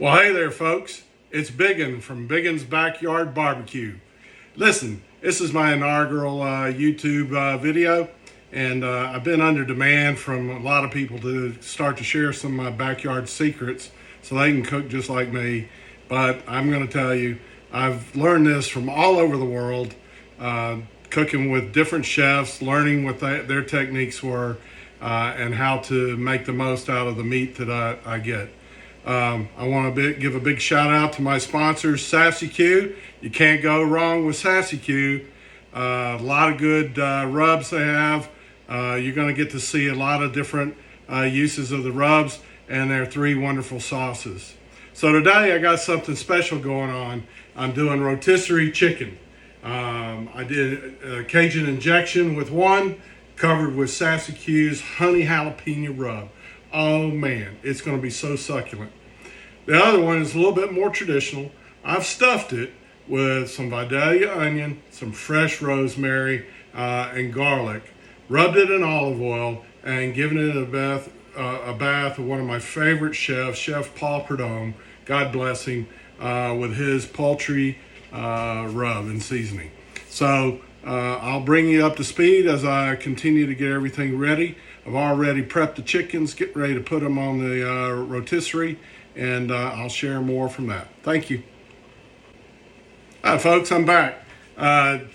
Well, hey there, folks. It's BigUn's from BigUn's Backyard Barbecue. Listen, this is my inaugural YouTube video, and I've been under demand from a lot of people to start to share some of my backyard secrets so they can cook just like me. But I'm going to tell you, I've learned this from all over the world, cooking with different chefs, learning what their techniques were, and how to make the most out of the meat that I get. I want to give a big shout out to my sponsors, SassyQ. You can't go wrong with SassyQ. A lot of good rubs they have. You're going to get to see a lot of different uses of the rubs and their 3 wonderful sauces. So today I got something special going on. I'm doing rotisserie chicken. I did a Cajun injection with one, covered with SassyQ's honey jalapeno rub. Oh man, it's going to be so succulent. The other one is a little bit more traditional. I've stuffed it with some vidalia onion, some fresh rosemary, and garlic. Rubbed it in olive oil and given it a bath of one of my favorite chefs, Chef Paul Prudhomme, God bless him, with his Poultry rub and seasoning. So I'll bring you up to speed as I continue to get everything ready. I've already prepped the chickens, getting ready to put them on the rotisserie, and I'll share more from that. Thank you. Hi folks, I'm back.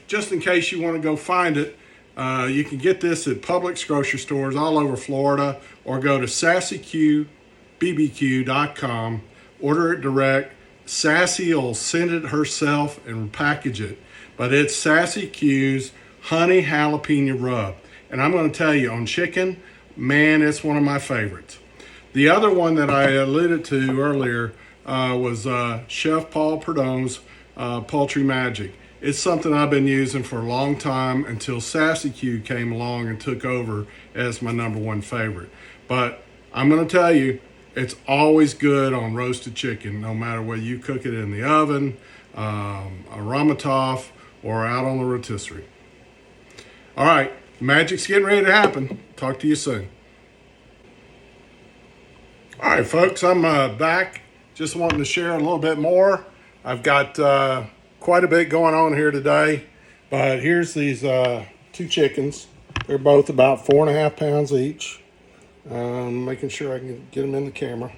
Just in case you want to go find it, you can get this at Publix grocery stores all over Florida, or go to SassyQBBQ.com, order it direct. Sassy will send it herself and package it, but it's SassyQ's honey jalapeno rub. And I'm going to tell you, on chicken, man, it's one of my favorites. The other one that I alluded to earlier was Chef Paul Prudhomme's Poultry Magic. It's something I've been using for a long time until SassyQ came along and took over as my #1 favorite. But I'm going to tell you, it's always good on roasted chicken, no matter whether you cook it in the oven, a Ramatov, or out on the rotisserie. All right. Magic's getting ready to happen. Talk to you soon. All right, folks, I'm back. Just wanting to share a little bit more. I've got quite a bit going on here today, but here's these 2 chickens. They're both about 4.5 pounds each. Making sure I can get them in the camera.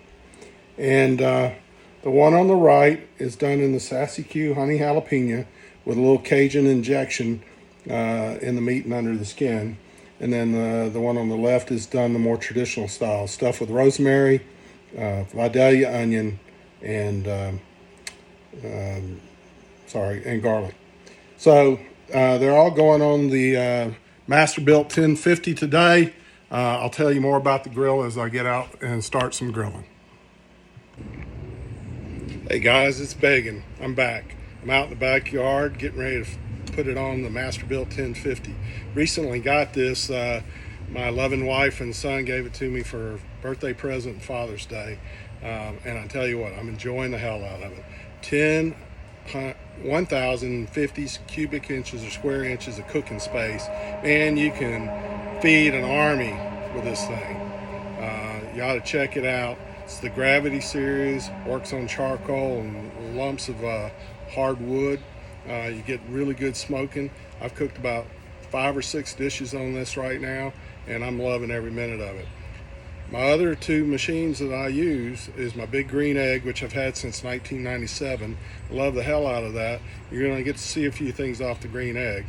And the one on the right is done in the SassyQ honey jalapeno with a little Cajun injection in the meat and under the skin. And then the one on the left is done the more traditional style, stuffed with rosemary, vidalia onion, and garlic. So they're all going on the MasterBuilt 1050 today. I'll tell you more about the grill as I get out and start some grilling. Hey guys, it's Began. I'm back. I'm out in the backyard getting ready to put it on the MasterBuilt 1050. Recently got this. My loving wife and son gave it to me for birthday present and Father's Day. And I tell you what, I'm enjoying the hell out of it. 1,050 cubic inches or square inches of cooking space. And you can feed an army with this thing. You ought to check it out. It's the Gravity series, works on charcoal and lumps of hard wood. You get really good smoking. I've cooked about 5 or 6 dishes on this right now, and I'm loving every minute of it. My other 2 machines that I use is my Big Green Egg, which I've had since 1997. I love the hell out of that. You're going to get to see a few things off the Green Egg.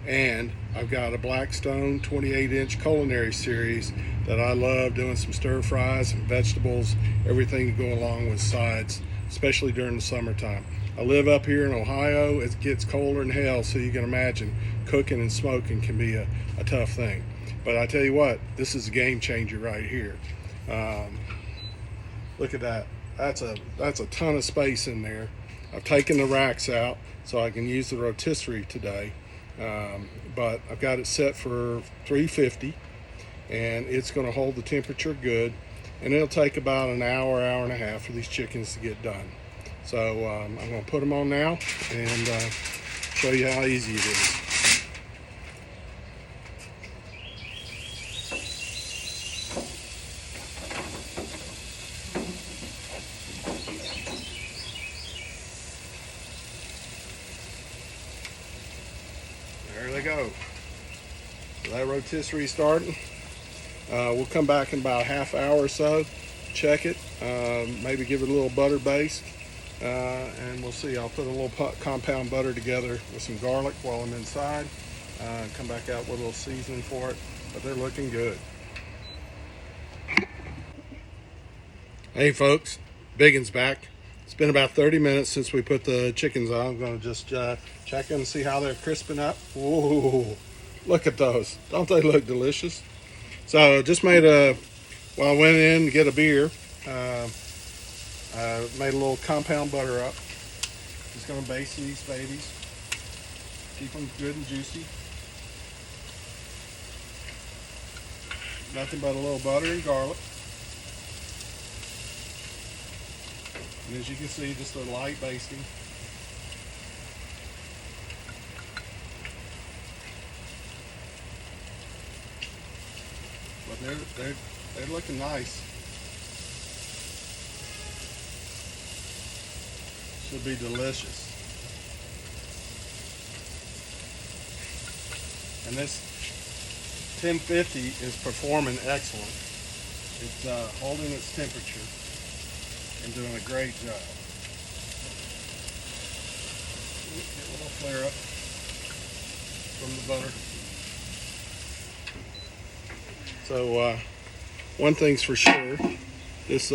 And I've got a Blackstone 28-inch culinary series that I love doing some stir fries and vegetables, everything to go along with sides, especially during the summertime. I live up here in Ohio. It gets colder than hell, so you can imagine cooking and smoking can be a tough thing. But I tell you what, this is a game changer right here. Look at that. That's a ton of space in there. I've taken the racks out so I can use the rotisserie today. But I've got it set for 350, and it's going to hold the temperature good, and it'll take about an hour, hour and a half for these chickens to get done. So I'm going to put them on now and show you how easy it is. to go. So that rotisserie starting. We'll come back in about a half hour or so, check it, maybe give it a little butter baste, and we'll see. I'll put a little compound butter together with some garlic while I'm inside, come back out with a little seasoning for it, but they're looking good. Hey folks, BigUn's back. It's been about 30 minutes since we put the chickens on. I'm going to just check them and see how they're crisping up. Ooh, look at those. Don't they look delicious? So just made well, I went in to get a beer. I made a little compound butter up. Just going to baste these babies. Keep them good and juicy. Nothing but a little butter and garlic. And as you can see, just a light basting. But they're looking nice. Should be delicious. And this 1050 is performing excellent. It's holding its temperature and doing a great job. Get a little flare up from the butter. So one thing's for sure, this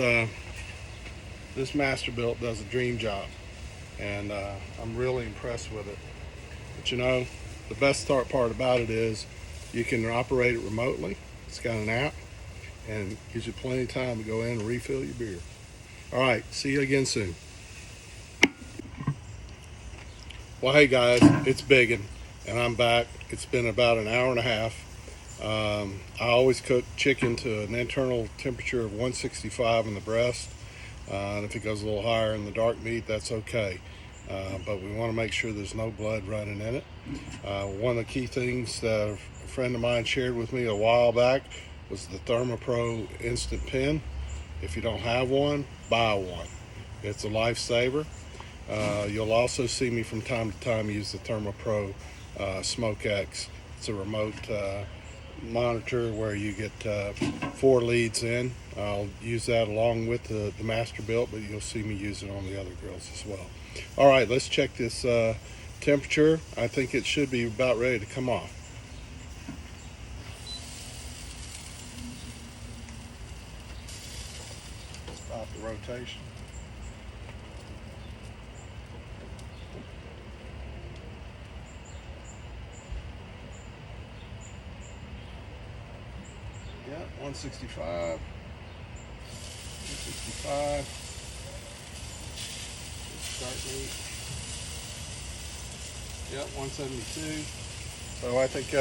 MasterBuilt does a dream job, and I'm really impressed with it. But you know, the best part about it is you can operate it remotely. It's got an app and gives you plenty of time to go in and refill your beer. All right, see you again soon. Well, hey guys, it's BigUn, and I'm back. It's been about an hour and a half. I always cook chicken to an internal temperature of 165 in the breast, and if it goes a little higher in the dark meat, that's okay. But we want to make sure there's no blood running in it. One of the key things that a friend of mine shared with me a while back was the ThermoPro Instant Pen. If you don't have one, buy one. It's a lifesaver. You'll also see me from time to time use the ThermoPro SmokeX. It's a remote monitor where you get 4 leads in. I'll use that along with the MasterBuilt, but you'll see me use it on the other grills as well. All right, let's check this temperature. I think it should be about ready to come off. Stop the rotation. Yeah, 165. 165. Start meat. Yep, 172. So I think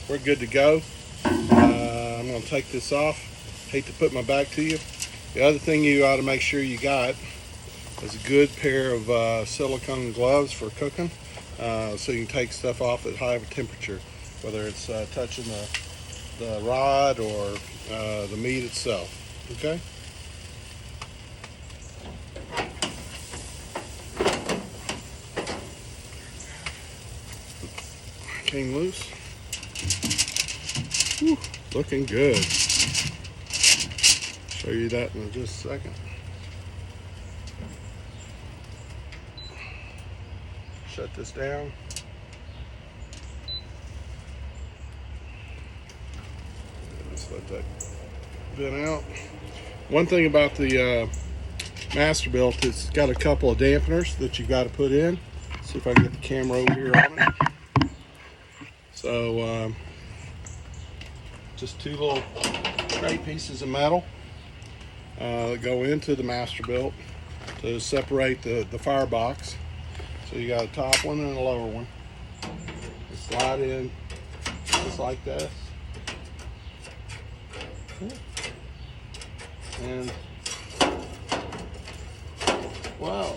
we're good to go. I'm going to take this off. Hate to put my back to you. The other thing you ought to make sure you got is a good pair of silicone gloves for cooking, so you can take stuff off at high temperature, whether it's touching the rod or the meat itself. Okay. Came loose. Whew, looking good. Show you that in just a second. Shut this down. Let's let that vent out. One thing about the MasterBuilt, it's got a couple of dampeners that you got to put in. See if I can get the camera over here on it. So just 2 little straight pieces of metal that go into the MasterBuilt to separate the firebox. So you got a top one and a lower one. You slide in just like this. And wow,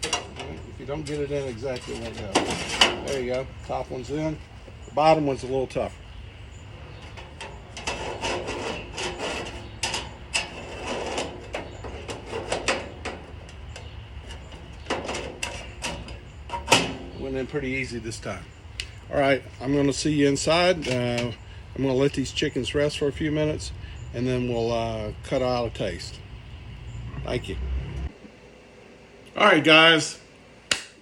if you don't get it in exactly, it won't go. There you go. Top one's in. The bottom one's a little tougher. Went in pretty easy this time. All right, I'm going to see you inside. I'm going to let these chickens rest for a few minutes, and then we'll cut out a taste. Thank you. All right, guys,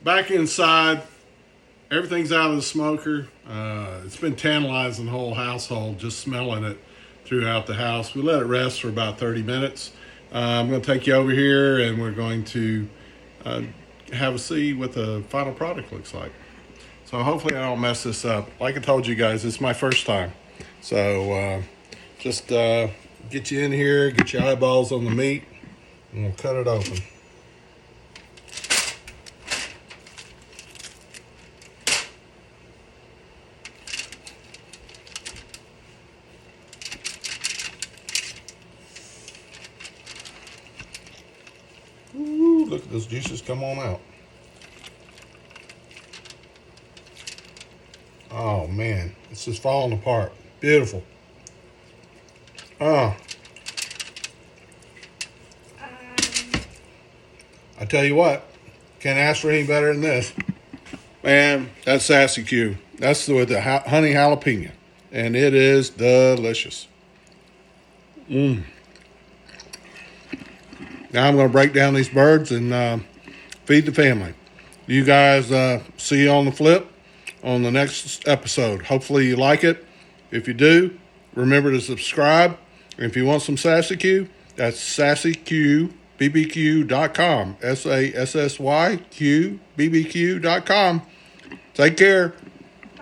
back inside. Everything's out of the smoker. It's been tantalizing the whole household, just smelling it throughout the house. We let it rest for about 30 minutes. I'm going to take you over here, and we're going to have a see what the final product looks like. So hopefully I don't mess this up. Like I told you guys, it's my first time. So just get you in here, get your eyeballs on the meat, and we'll cut it open. Ooh, look at those juices come on out. Oh man, it's just falling apart. Beautiful. Oh. I tell you what, can't ask for any better than this. Man, that's SassyQ. That's with the honey jalapeno. And it is delicious. Now I'm going to break down these birds and feed the family. You guys see you on the flip on the next episode. Hopefully you like it. If you do, remember to subscribe. And if you want some SassyQ, that's SassyQBBQ.com. SassyQBBQ.com. Take care.